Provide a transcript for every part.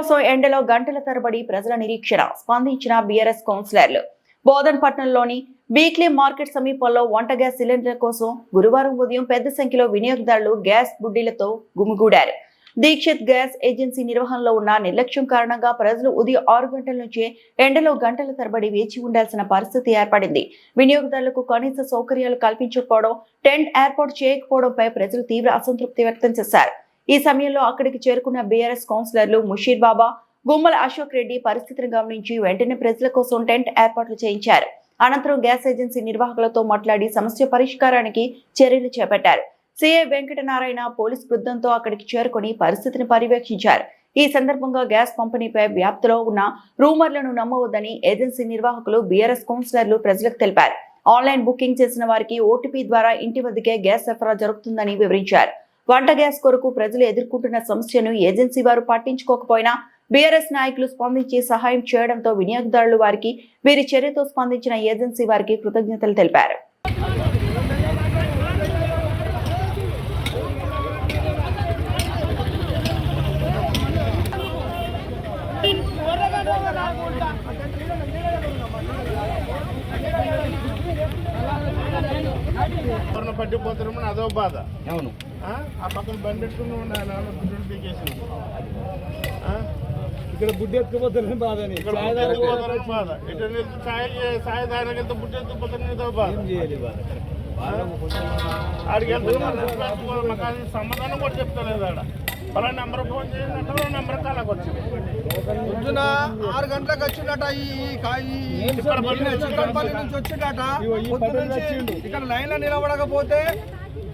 కోసం ఎండలో గంటల తరబడి ప్రజల నిరీక్షణ స్పందించిన బీఆర్ఎస్ కౌన్సిలర్లు. బోధన్పట్నంలోని వీక్లీ మార్కెట్ సమీపంలో వంట గ్యాస్ సిలిండర్ కోసం గురువారం ఉదయం పెద్ద సంఖ్యలో వినియోగదారులు గ్యాస్ బుడ్డీలతో గుమిగూడారు. దీక్షిత్ గ్యాస్ ఏజెన్సీ నిర్వహణలో ఉన్న నిర్లక్ష్యం కారణంగా ప్రజలు ఉదయం 6 గంటల నుంచే ఎండలో గంటల తరబడి వేచి ఉండాల్సిన పరిస్థితి ఏర్పడింది. వినియోగదారులకు కనీస సౌకర్యాలు కల్పించకపోవడం, టెంట్ ఏర్పాటు చేయకపోవడంపై ప్రజలు తీవ్ర అసంతృప్తి వ్యక్తం చేశారు. ఈ సమయంలో అక్కడికి చేరుకున్న బీఆర్ఎస్ కౌన్సిలర్లు ముషీర్ బాబా, గుమ్మల అశోక్ రెడ్డి పరిస్థితిని గమనించి వెంటనే ప్రజల కోసం టెంట్ ఏర్పాట్లు చేయించారు. అనంతరం గ్యాస్ ఏజెన్సీ నిర్వాహకులతో మాట్లాడి సమస్య పరిష్కారానికి చర్యలు చేపట్టారు. సిఐ వెంకటనారాయణ పోలీస్ బృందంతో అక్కడికి చేరుకుని పరిస్థితిని పర్యవేక్షించారు. ఈ సందర్భంగా గ్యాస్ పంపిణీపై వ్యాప్తిలో ఉన్న రూమర్లను నమ్మవద్దని ఏజెన్సీ నిర్వాహకులు, బీఆర్ఎస్ కౌన్సిలర్లు ప్రజలకు తెలిపారు. ఆన్లైన్ బుకింగ్ చేసిన వారికి ఓటీపీ ద్వారా ఇంటి వద్దకే గ్యాస్ సరఫరా జరుగుతుందని వివరించారు. వంట గ్యాస్ కొరకు ప్రజలు ఎదుర్కొంటున్న సమస్యను ఏజెన్సీ వారు పట్టించుకోకపోయినా బీఆర్ఎస్ నాయకులు స్పందించి సహాయం చేయడంతో వినియోగదారులు వారికి వీరి చర్యతో స్పందించిన ఏజెన్సీ వారికి కృతజ్ఞతలు తెలిపారు. పట్టిపోతారని అదో బాధ. అవును, ఆ పక్కన బండి ఇక్కడ బుడ్డి ఎత్తుకుపోతారని బాధ. సాయ దానికి బుడ్డి ఎత్తుకుపోతారని బాధ. ఆడికి వెళ్తే సమాధానం కూడా చెప్తలేదు. ఆడ పలా నెంబర్ ఫోన్ చేయండి, నెంబర్ కాలకు వచ్చింది. పొద్దున 6 గంటలకు వచ్చిందట. చిక్కడపల్లి నుంచి వచ్చిందట. ఇక్కడ లైన్ లో నిలబడకపోతే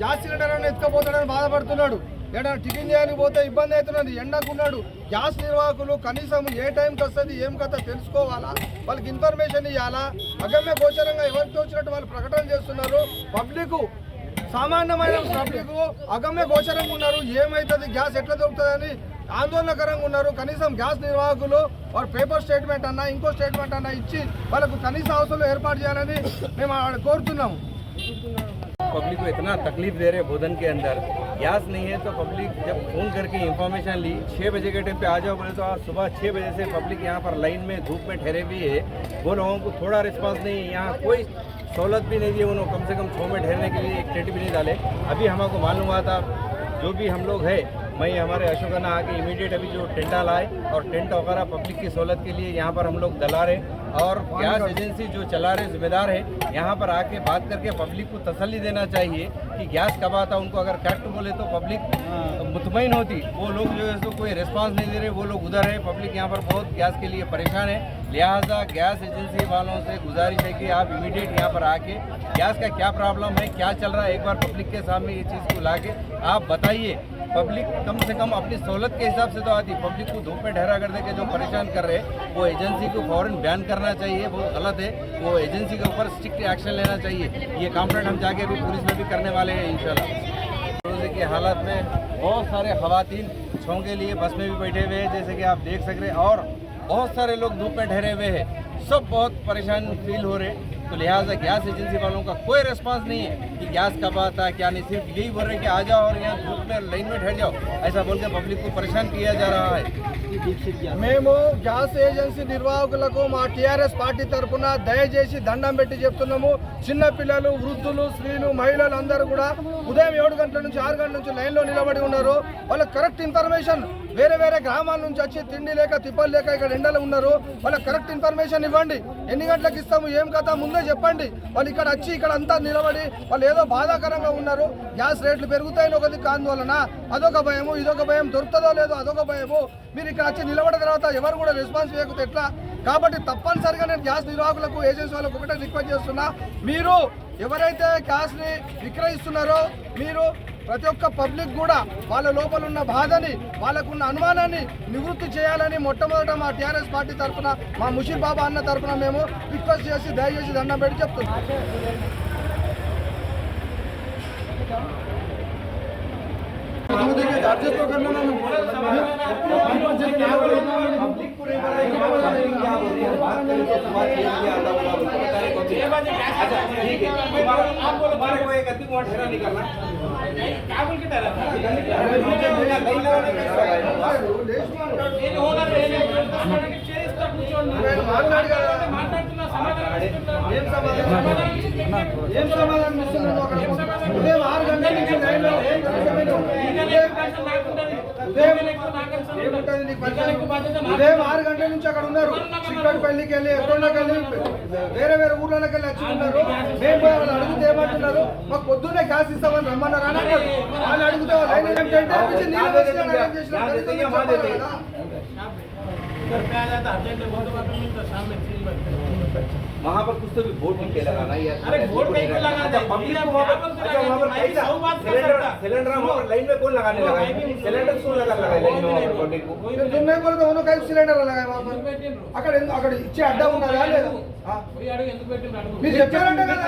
గ్యాస్ సిలిండర్ అని ఎత్తుకపోతాడని బాధపడుతున్నాడు. ఏదైనా టిఫిన్ చేయడానికి పోతే ఇబ్బంది అవుతున్నది. ఎండకున్నాడు. గ్యాస్ నిర్వాహకులు కనీసం ఏ టైంకి వస్తుంది, ఏం కథ తెలుసుకోవాలా, వాళ్ళకి ఇన్ఫర్మేషన్ ఇవ్వాలా. అగమ్య గోచరంగా ఎవరికి వచ్చినట్టు వాళ్ళు ప్రకటన చేస్తున్నారు. పబ్లిక్, సామాన్యమైన పబ్లిక్ అగమ్య గోచరంగా ఉన్నారు. ఏమవుతుంది, గ్యాస్ ఎట్లా దొరుకుతుందని ఆందోళనకరంగా ఉన్నారు. కనీసం గ్యాస్ నిర్వాహకులు వారు పేపర్ స్టేట్మెంట్ అన్నా ఇంకో స్టేట్మెంట్ అన్నా ఇచ్చి వాళ్ళకు కనీస అవసరం ఏర్పాటు చేయాలని మేము కోరుతున్నాము. पब्लिक को इतना तकलीफ दे रहे भोजन के अंदर गैस नहीं है, तो पब्लिक जब फ़ोन करके इंफॉर्मेशन ली 6 बजे के टाइम पे आ जाओ बोले, तो आज सुबह 6 बजे से पब्लिक यहाँ पर लाइन में धूप में ठहरे हुए है। वो लोगों को थोड़ा रिस्पांस नहीं, यहाँ कोई सहूलत भी नहीं दी उन्होंने। कम से कम 6 में ठहरने के लिए एक टेंट भी नहीं डाले। अभी हमको मालूम हुआ था, जो भी हम लोग है, मैं हमारे अशोकना आके इमीडिएट अभी जो टेंट लाए और टेंट वगैरह पब्लिक की सहूलत के लिए यहाँ पर हम लोग डला रहे। और गैस एजेंसी जो चला रहे जिम्मेदार है, यहाँ पर आके बात करके पब्लिक को तसल्ली देना चाहिए कि गैस कब आता। उनको अगर करेक्ट बोले तो पब्लिक मुतमईन होती। वो लोग जो है सो कोई रिस्पांस नहीं दे रहे, वो लोग उधर है। पब्लिक यहाँ पर बहुत गैस के लिए परेशान है। लिहाजा गैस एजेंसी वालों से गुजारिश है कि आप इमीडिएट यहाँ पर आके गैस का क्या प्रॉब्लम है, क्या चल रहा है, एक बार पब्लिक के सामने ये चीज़ को ला के आप बताइए। पब्लिक कम से कम अपनी सहूलत के हिसाब से तो आती। पब्लिक को धूप में ठहरा कर दे के जो परेशान कर रहे हैं, वो एजेंसी को फौरन बैन करना चाहिए। वो गलत है, वो एजेंसी के ऊपर स्ट्रिक्ट एक्शन लेना चाहिए। ये कंप्लेंट हम जाके अभी पुलिस में भी करने वाले हैं इंशाल्लाह। रोज़े की हालत में बहुत सारे खवातीन छाँव के लिए बस में भी बैठे हुए हैं, जैसे कि आप देख सक रहे हैं, और बहुत सारे लोग धूप में ठहरे हुए हैं। सब बहुत परेशान फील हो रहे हैं। तो लिहाजा गैस एजेंसी वालों का कोई रिस्पांस नहीं है कि गैस कब आता है, क्या नहीं। सिर्फ यही बोल रहे हैं कि आ जाओ और यहाँ धूप में लाइन में ठहर जाओ, ऐसा बोल के पब्लिक को परेशान किया जा रहा है। మేము గ్యాస్ ఏజెన్సీ నిర్వాహకులకు మా టీఆర్ఎస్ పార్టీ తరఫున దయచేసి దండం పెట్టి చెప్తున్నాము. చిన్న పిల్లలు, వృద్ధులు, స్త్రీలు, మహిళలు అందరూ కూడా ఉదయం 7 గంటల నుంచి 6 గంటల నుంచి లైన్లో నిలబడి ఉన్నారు. వాళ్ళకి కరెక్ట్ ఇన్ఫర్మేషన్, వేరే వేరే గ్రామాల నుంచి వచ్చి తిండి లేక తిప్పలు లేక ఇక్కడ ఎండలు ఉన్నారు. వాళ్ళకి కరెక్ట్ ఇన్ఫర్మేషన్ ఇవ్వండి. ఎన్ని గంటలకు ఇస్తాము, ఏం కథ ముందే చెప్పండి. వాళ్ళు ఇక్కడ వచ్చి ఇక్కడ అంతా నిలబడి వాళ్ళు ఏదో బాధాకరంగా ఉన్నారు. గ్యాస్ రేట్లు పెరుగుతాయని ఒక దిక్కు ఆందోళన, అదొక భయము, ఇదొక భయం, దొరుకుతుందో లేదో అదొక భయము. మీరు ఇక్కడ వచ్చి నిలబడిన తర్వాత ఎవరు కూడా రెస్పాన్స్ చేయకపోతే ఎట్లా? కాబట్టి తప్పనిసరిగా నేను గ్యాస్ నిర్వాహకులకు, ఏజెన్సీ వాళ్ళకు ఒకటే రిక్వెస్ట్ చేస్తున్నా, మీరు ఎవరైతే గ్యాస్ని విక్రయిస్తున్నారో మీరు ప్రతి ఒక్క పబ్లిక్ కూడా వాళ్ళ లోపల ఉన్న బాధని, వాళ్ళకున్న అనుమానాన్ని నివృత్తి చేయాలని మొట్టమొదట మా టీఆర్ఎస్ పార్టీ తరఫున, మా ముషీర్ బాబా అన్న తరఫున మేము రిక్వెస్ట్ చేసి దయచేసి దండం పెట్టి చెప్తున్నాం. आपको एक ఏం సమాధానం ఇస్తున్నాడు? ఉదయం 6 గంటల నుంచి లైన్లో ఉదయం 6 గంటల నుంచి అక్కడ ఉన్నారు. చిక్కడపల్లికి వెళ్ళి ఎక్కడికి వెళ్ళి వేరే వేరే ఊర్లకి వెళ్ళి వచ్చి ఉన్నారు. మేము వాళ్ళు అడిగితే ఏమంటున్నారు, మాకు పొద్దున్నే గ్యాస్ ఇస్తామని రమ్మన్నారు అని అన్నారు. వాళ్ళు అడిగితే वहाँ पर कुछ तो भी बोर्ड नहीं लगाना यार। अरे बोर्ड नहीं लगाना, अच्छा पब्लिक को वहाँ पर पैसा सिलेंडर वहाँ पर लाइन में कौन लगाने लगा? सिलेंडर क्यों लगा लाइन में वहाँ पर पब्लिक को? तुम नहीं बोलते उन्होंने कई सिलेंडर लगाए वहाँ पर అక్కడ అక్కడ ఇచ్చే అడ్డా ఉన్నదా లేదా? మీరు చెప్పారంటే కదా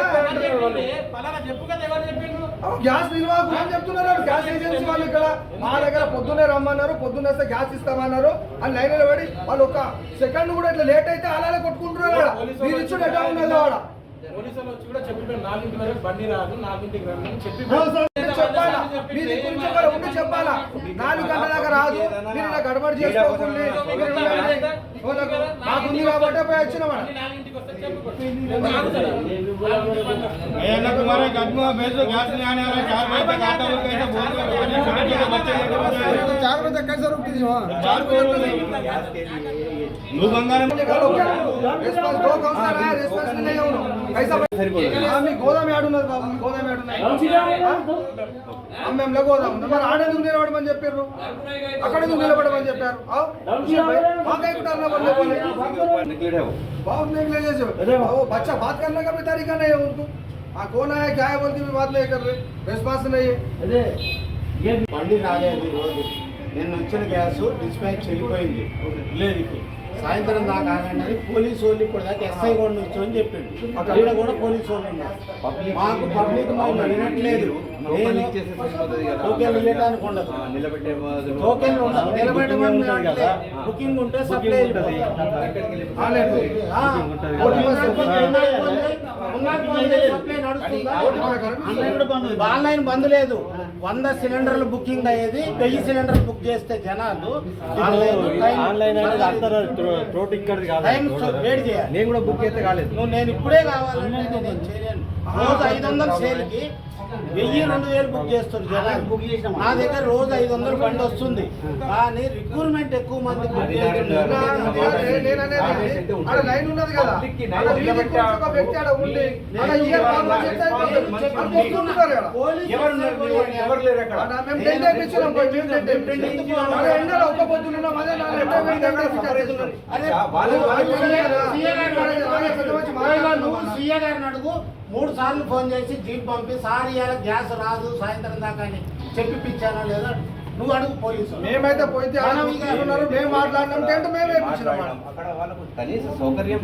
గ్యాస్ నిర్వాహకులు అని చెప్తున్నారు. గ్యాస్ ఏజెన్సీ వాళ్ళు ఇక్కడ మా దగ్గర పొద్దున్నే రమ్మన్నారు, పొద్దున్న వస్తే గ్యాస్ ఇస్తామన్నారు అని లైన్లో పడి వాళ్ళు ఒక సెకండ్ కూడా ఇట్లా లేట్ అయితే అలానే కొట్టుకుంటున్నారు. మీరు ఇచ్చుడు ఎట్లా ఉన్నది ఆడ పోలీసులు వచ్చి కూడా చెప్పారు 4 వరకు బండి రాదు 4 రమ్మని చెప్పి చెప్పాలా? మీరు గురించి కూడా ఉండి చెప్పాలా? 4 గంటల దాకా రాదు, మీరు ఇలా గడబడి చేసుకోకుండా మాకుంది కాబట్టి పోయి వచ్చిన तुम्हारे कदम में भेजो गैस नहीं आने वाला 4 बजे तक आता है कैसे बोल रहे हो? 4 बजे तक कैसे रुकती थी वहाँ? 4 बजे रेस्पॉन्स दो काउंसलर है, रेस्पॉन्स नहीं है उन्होंने कैसा మీ గోదాం ఆడున్నది బాబు, మీ గోదాం ఆడున్నది మేము గోదాం మరి ఆడేందుకు నిలబడమని చెప్పారు, అక్కడ ఎందుకు నిలబడమని చెప్పారు? बहुत नेगलेजेंस है वो बच्चा बात करने का भी तरीका नहीं है उनको। कौन है क्या है बोल के भी बात नहीं कर रहे, रेस्पॉन्स नहीं है। బండి రాలేదు రోజు నేను వచ్చిన గ్యాస్ డిస్పాచ్ వెళ్ళిపోయింది లేదుకి సాయంత్రం దాకా ఆగండి పోలీసు వాళ్ళు ఇప్పుడు దాకా ఎస్ఐ కూడా నుంచి అని చెప్పిండు. అక్కడ కూడా పోలీసు వాళ్ళు ఉన్నారు. మాకు పబ్లిక్ మాకు వినట్లేదు. టోకెన్ ఇవ్వడానికి ఉండదు, టోకెన్ ఉండదు, నిలబెట్టమని బుకింగ్ ఉంటే సప్లై ఆన్లైన్ బంద్ లేదు. 100 సిలిండర్లు బుకింగ్ అయ్యేది, 1000 సిలిండర్లు బుక్ చేస్తే జనాలు నేను కూడా బుక్ అయితే కాలేదు. నేను ఇప్పుడే కావాలంటే నేను చేయలేను. రోజు 500 సేల్కి 1000-2000 బుక్ చేస్తారు జనాలు. నా దగ్గర రోజు 500 బండి వస్తుంది, కానీ రిక్రూట్మెంట్ ఎక్కువ మంది బుక్ చేస్తున్నారు. లైన్ ఉన్నది కదా, ఒక వ్యక్తి ఆడ ఉండి ఎవరు లేరు అక్కడ. ఎండలో ఒక్క పొద్దున్నాం అదే నువ్వు సీఏ గారిని అడుగు, 3 సార్లు ఫోన్ చేసి జీప్ పంపి సార్ ఇవాళ గ్యాస్ రాదు సాయంత్రం దాకా అని చెప్పిపించానా లేదా నువ్వు అడుగు పోలీసు. మేమైతే పోయితే మేము మాట్లాడినాం మేమే అక్కడ వాళ్ళకు కనీస సౌకర్యం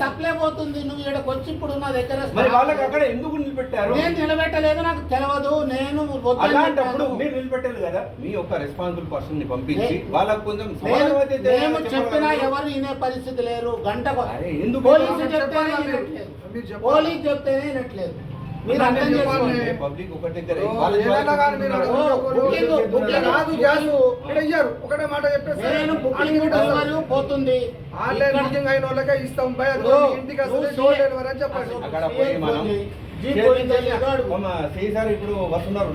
సప్లై పోతుంది. నువ్వు ఇక్కడికి వచ్చి ఇప్పుడు నా దగ్గర మరి వాళ్ళకి అక్కడ ఎందుకు నిలబెట్టారు? నేను నిలబెట్టలేదు, నాకు తెలియదు. నేను అలాంటప్పుడు మీరు నిలబెట్టారు కదా, మీ యొక్క రెస్పాన్సిబుల్ పర్సన్ ని పంపించి వాళ్ళకు కొంచెం మేము చెప్పినా ఎవరు వినే పరిస్థితి లేరు. గంట ఎందుకు పోలీసు చెప్తేనే పోలీసు చెప్తేనే వినట్లేదు. పబ్లిక్ ఒకటి దగ్గర ఒకటే మాట చెప్పేసి పోతుంది. ఆన్లైన్ బుకింగ్ అయిన వాళ్ళకే ఇస్తాం ఇంటికి వస్తుంది డోర్ డెలివరీ అని చెప్పండి. అక్కడ పోయి మనం ఇప్పుడు వస్తున్నారు.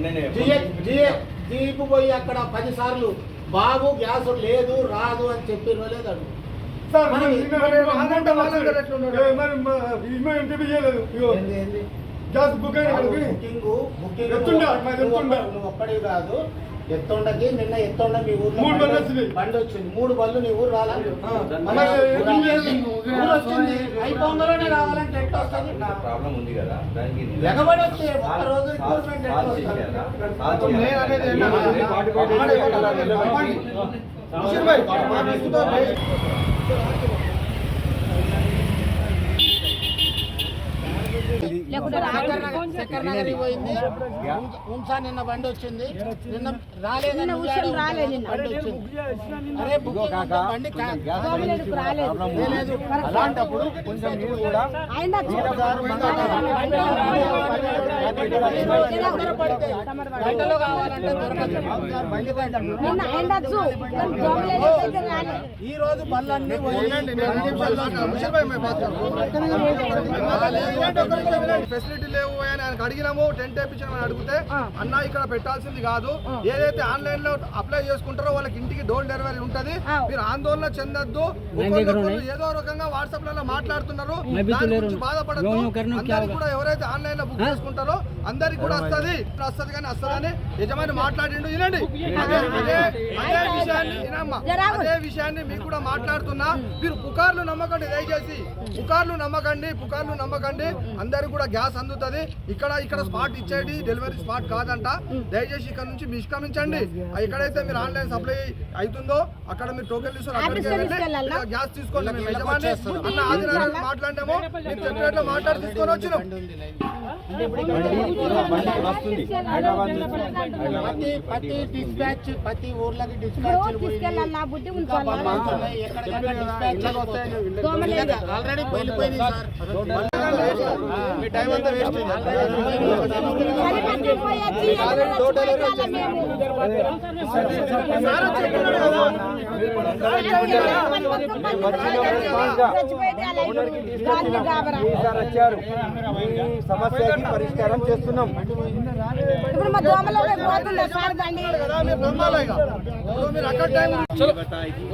జీపు పోయి అక్కడ 10 సార్లు బాబు గ్యాస్ లేదు రాదు అని చెప్పిన లేదు. ఒక్కడివి కాదు, ఎత్తుండకి నిన్న ఎత్తుండ మీ ఊర్లో బండి వచ్చింది, 3 బళ్ళు నీ ఊరు రావాలి వచ్చింది. అయిపోగానే రావాలంటే ఎట్లా వస్తుంది? ప్రాబ్లం ఉంది కదా, దానికి ఎగబడి వస్తే ఒక్క రోజు రిక్రూట్మెంట్ చక్కెర నగర్ పోయింది. ఉంసా నిన్న బండి వచ్చింది. నిన్న రాలేదని బండి వచ్చింది. అరే బుకింగ్ ఉంటే బండి లేదు. అలాంటప్పుడు కొంచెం మీరు కూడా గంటలో కావాలంటే ఈ రోజు బళ్ళన్నీ ఫెసిలిటీ లేవు అని ఆయనకు అడిగినాము. టెంట్ వేయించామని అడిగితే అన్న ఇక్కడ పెట్టాల్సింది కాదు, ఏదైతే ఆన్లైన్ లో అప్లై చేసుకుంటారో వాళ్ళకి ఇంటికి డోర్ డెలివరీ ఉంటది, మీరు ఆందోళన చెందొద్దు. ఏదో రకంగా వాట్సాప్ లలో మాట్లాడుతున్నారు, దాని గురించి బాధపడద్దు. అందరికి కూడా ఎవరైతే ఆన్లైన్ లో బుక్ చేసుకుంటారో అందరికి కూడా వస్తది కానీ వస్తుందని యజమాని మాట్లాడిండు. వినండి, అదే విషయాన్ని మీకు కూడా మాట్లాడుతున్నా. మీరు పుకార్లు నమ్మకండి, దయచేసి పుకార్లు నమ్మకండి. అందరికి కూడా గ్యాస్ అందుతుంది. ఇక్కడ స్పాట్ ఇచ్చేది డెలివరీ స్పాట్ కాదంట. దయచేసి ఇక్కడ నుంచి నిష్క్రమించండి. ఎక్కడైతే మీరు ఆన్లైన్ సప్లై అవుతుందో అక్కడ మీరు టోకెన్ తీసుకొని అక్కడికి వెళ్ళి గ్యాస్ తీసుకోండి. మేము యజమాని అన్న ఆదినారాయణ మాట్లాడాము, మీరు చెప్పినట్లు మాట్లాడి తీసుకొని వచ్చినాం. ప్రతి డిస్పాచ్ ప్రతి ఊర్లకి డిస్పాచ్ ఆల్రెడీ వెళ్ళిపోయింది సార్. మీ టైం అంతా వేస్ట్ సమస్యకి పరిష్కారం చేస్తున్నాం.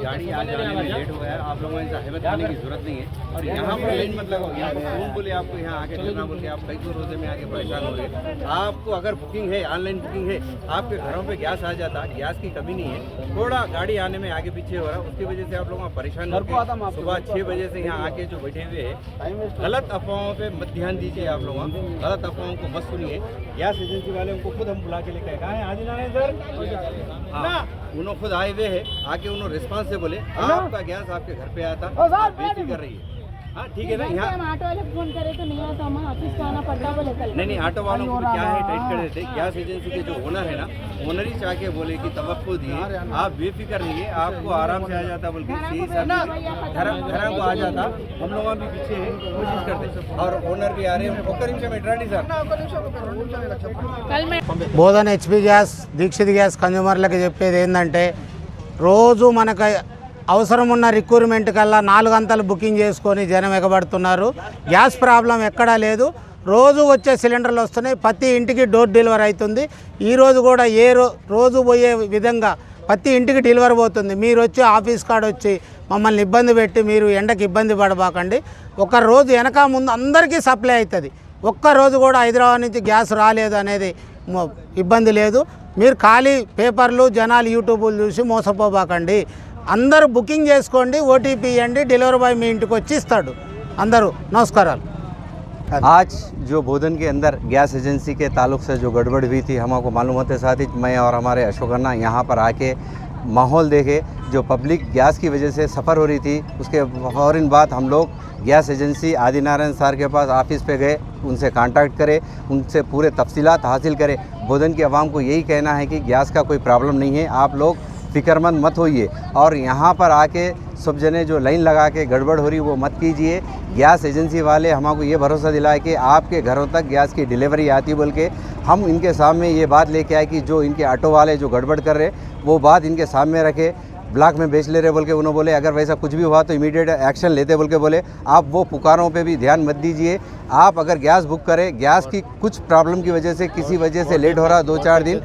गाड़ी आ जाने में लेट हो गया, आप लोगों को हिम्मत करने की जरूरत नहीं है और यहाँ पर लाइन मत लगाओ। यहाँ पर फोन बोले आपको यहाँ आके करना बोल के आप कई दो रोजे में आके परेशान हो गए। आपको अगर बुकिंग है, ऑनलाइन बुकिंग है, आपके घरों पे गैस आ जाता, गैस की कमी नहीं है। थोड़ा गाड़ी आने में आगे पीछे हो रहा है, उसकी वजह से आप लोग परेशान हो गए। सुबह 6 बजे से यहाँ आके जो बैठे हुए हैं, गलत अफवाहों पे मत ध्यान दीजिए। आप लोग गलत अफवाहों को मत सुनिए। गैस एजेंसी वाले उनको खुद हम बुला के लेके आए। कहाँ है आदिनारायण सर? हाँ, उन्होंने खुद आए हुए है, आके उन्होंने रिस्पांस से बोले आपका गैस आपके घर पे आता, बेटी कर रही है। हाँ ठीक है ना। यहाँ ऑटो वाले फोन करे तो नहीं आता, हम ऑफिस को आना पड़ता बोले कल। नहीं आटो वालों को क्या है टाइट कर देते। गैस एजेंसी के जो ओनर है ना, ओनर ही चाह के बोले कि तवक्को दिए, आप बेफिक्र रहिए, आपको आराम से आ जाता बोल के घर को आ जाता। हम लोग भी पीछे हैं, कोशिश करते और ओनर भी आ रहे हैं। Bodhan HP gas Dikshit gas కన్జ్యూమర్లకు చెప్పేది ఏంటంటే, రోజు మనకు అవసరం ఉన్న రిక్రూట్మెంట్ కల్లా 4 గంటలు బుకింగ్ చేసుకొని జనం ఎగబడుతున్నారు. గ్యాస్ ప్రాబ్లం ఎక్కడా లేదు. రోజు వచ్చే సిలిండర్లు వస్తున్నాయి, ప్రతి ఇంటికి డోర్ డెలివరీ అవుతుంది. ఈరోజు కూడా రోజు పోయే విధంగా ప్రతి ఇంటికి డెలివరీ పోతుంది. మీరు వచ్చి ఆఫీస్ కాడ వచ్చి మమ్మల్ని ఇబ్బంది పెట్టి మీరు ఎండకి ఇబ్బంది పడబాకండి. ఒక రోజు వెనక ముందు అందరికీ సప్లై అవుతుంది. ఒక్కరోజు కూడా హైదరాబాద్ నుంచి గ్యాస్ రాలేదు అనేది ఇబ్బంది లేదు. మీరు ఖాళీ పేపర్లు జనాలు యూట్యూబ్లు చూసి మోసపోబాకండి. అందరూ బుకింగ్ చేసుకోండి, ఓటీపీ ఇవ్వండి, డెలివరీ బాయ్ మీ ఇంటికి వచ్చి ఇస్తాడు. అందరూ నమస్కారాలు. आज जो बोधन के अंदर गैस एजेंसी के ताल्लुक से जो गड़बड़ हुई थी, हमको मालूम होते साथ ही मैं और हमारे अशोक अन्ना यहाँ पर आके माहौल देखे। जो पब्लिक गैस की वजह से सफ़र हो रही थी, उसके फ़ौरन बाद हम लोग गैस एजेंसी आदिनारायण सर के पास ऑफिस पे गए, उनसे कांटेक्ट करे, उनसे पूरे तफसीलात हासिल करे। बोधन की आवाम को यही कहना है कि गैस का कोई प्रॉब्लम नहीं है, आप लोग फ़िक्रमंद मत होइए और यहाँ पर आके सब जने जो लाइन लगा के गड़बड़ हो रही वो मत कीजिए। गैस एजेंसी वाले हमको ये भरोसा दिलाए कि आपके घरों तक गैस की डिलीवरी आती बोल के हम इनके सामने ये बात लेके आए कि जो इनके ऑटो वाले जो गड़बड़ कर रहे वो बात इनके सामने रखे। ब्लॉक में बेच ले रहे बोल के उन्होंने बोले अगर वैसा कुछ भी हुआ तो इमीडिएट एक्शन लेते बोल के बोले। आप वो पुकारों पे भी ध्यान मत दीजिए। आप अगर गैस बुक करें, गैस की कुछ प्रॉब्लम की वजह से किसी वजह से लेट हो रहा 2-4 दिन,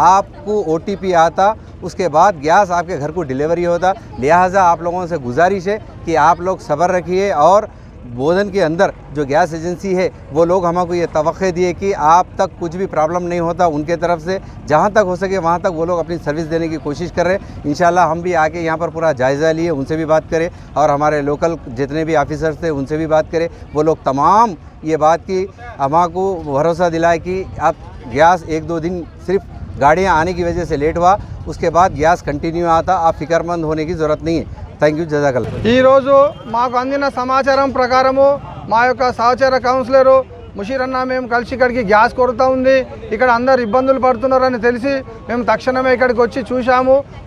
आपको OTP आता, उसके बाद गैस आपके घर को डिलीवरी होता। लिहाजा आप लोगों से गुजारिश है कि आप लोग सब्र रखिए और बोधन के अंदर जो गैस एजेंसी है वो लोग हमको ये तवक्के दिए कि आप तक कुछ भी प्रॉब्लम नहीं होता। उनके तरफ से जहाँ तक हो सके वहाँ तक वो लोग अपनी सर्विस देने की कोशिश कर रहे हैं। इंशाल्लाह हम भी आके यहाँ पर पूरा जायज़ा लिए, उनसे भी बात करें और हमारे लोकल जितने भी ऑफिसर्स थे उनसे भी बात करें। वो लोग तमाम ये बात की हमको भरोसा दिलाए कि आप गैस 1-2 दिन सिर्फ गाड़ियाँ आने की वजह से लेट हुआ, उसके बाद गैस कंटिन्यू आता। आप फिक्रमंद होने की ज़रूरत नहीं है। థ్యాంక్ యూ జజాకల్లా. ఈరోజు మాకు అందిన సమాచారం ప్రకారము మా యొక్క సహచర కౌన్సిలరు ముషీర్ అన్న మేము కలిసి ఇక్కడికి గ్యాస్ కొరత ఉంది, ఇక్కడ అందరు ఇబ్బందులు పడుతున్నారని తెలిసి మేము తక్షణమే ఇక్కడికి వచ్చి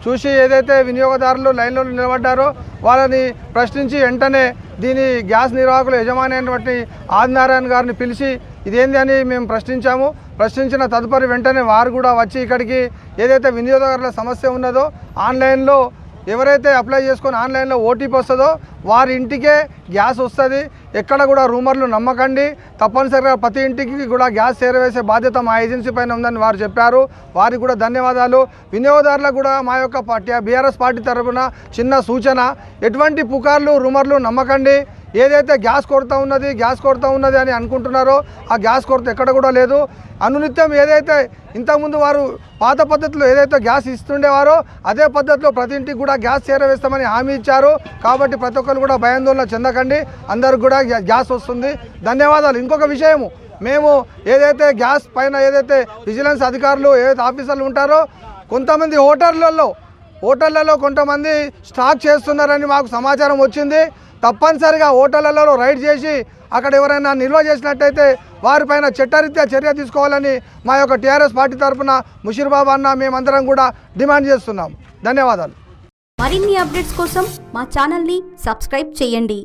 చూసి ఏదైతే వినియోగదారులు లైన్లో నిలబడ్డారో వాళ్ళని ప్రశ్నించి వెంటనే దీని గ్యాస్ నిర్వాహకుల యజమాని అయినటువంటి ఆదినారాయణ గారిని పిలిచి ఇదేంది అని మేము ప్రశ్నించిన తదుపరి వెంటనే వారు కూడా వచ్చి ఇక్కడికి ఏదైతే వినియోగదారుల సమస్య ఉన్నదో ఆన్లైన్లో ఎవరైతే అప్లై చేసుకొని ఆన్లైన్లో ఓటీపీ వస్తుందో వారి ఇంటికే గ్యాస్ వస్తుంది. ఎక్కడ కూడా రూమర్లు నమ్మకండి, తప్పనిసరిగా ప్రతి ఇంటికి కూడా గ్యాస్ చేరవేసే బాధ్యత మా ఏజెన్సీ పైన ఉందని వారు చెప్పారు. వారికి కూడా ధన్యవాదాలు. వినియోగదారులకు కూడా మా యొక్క బీఆర్ఎస్ పార్టీ తరఫున చిన్న సూచన, ఎటువంటి పుకార్లు రూమర్లు నమ్మకండి. ఏదైతే గ్యాస్ కొరత ఉన్నది అని అనుకుంటున్నారో ఆ గ్యాస్ కొరత ఎక్కడ కూడా లేదు. అనునిత్యం ఏదైతే ఇంతకుముందు వారు పాత పద్ధతిలో ఏదైతే గ్యాస్ ఇస్తుండేవారో అదే పద్ధతిలో ప్రతి ఇంటికి కూడా గ్యాస్ చేరవేస్తామని హామీ ఇచ్చారు. కాబట్టి ప్రతి ఒక్కరు కూడా భయాందోళన చెందకండి, అందరికి కూడా గ్యాస్ వస్తుంది. ధన్యవాదాలు. ఇంకొక విషయము, మేము ఏదైతే గ్యాస్ పైన ఏదైతే విజిలెన్స్ అధికారులు ఏదైతే ఆఫీసర్లు ఉంటారో కొంతమంది హోటళ్లలో కొంతమంది స్టాక్ చేస్తున్నారని మాకు సమాచారం వచ్చింది. తప్పనిసరిగా హోటళ్లలో రైడ్ చేసి అక్కడ ఎవరైనా నిల్వ చేసినట్టయితే వారిపైన చట్టరీత్యా చర్య తీసుకోవాలని మా యొక్క టీఆర్ఎస్ పార్టీ తరఫున ముషీర్ బాబు అన్న మేమందరం కూడా డిమాండ్ చేస్తున్నాం. ధన్యవాదాలు. మరిన్ని అప్డేట్స్ కోసం మా ఛానల్ని సబ్స్క్రైబ్ చేయండి.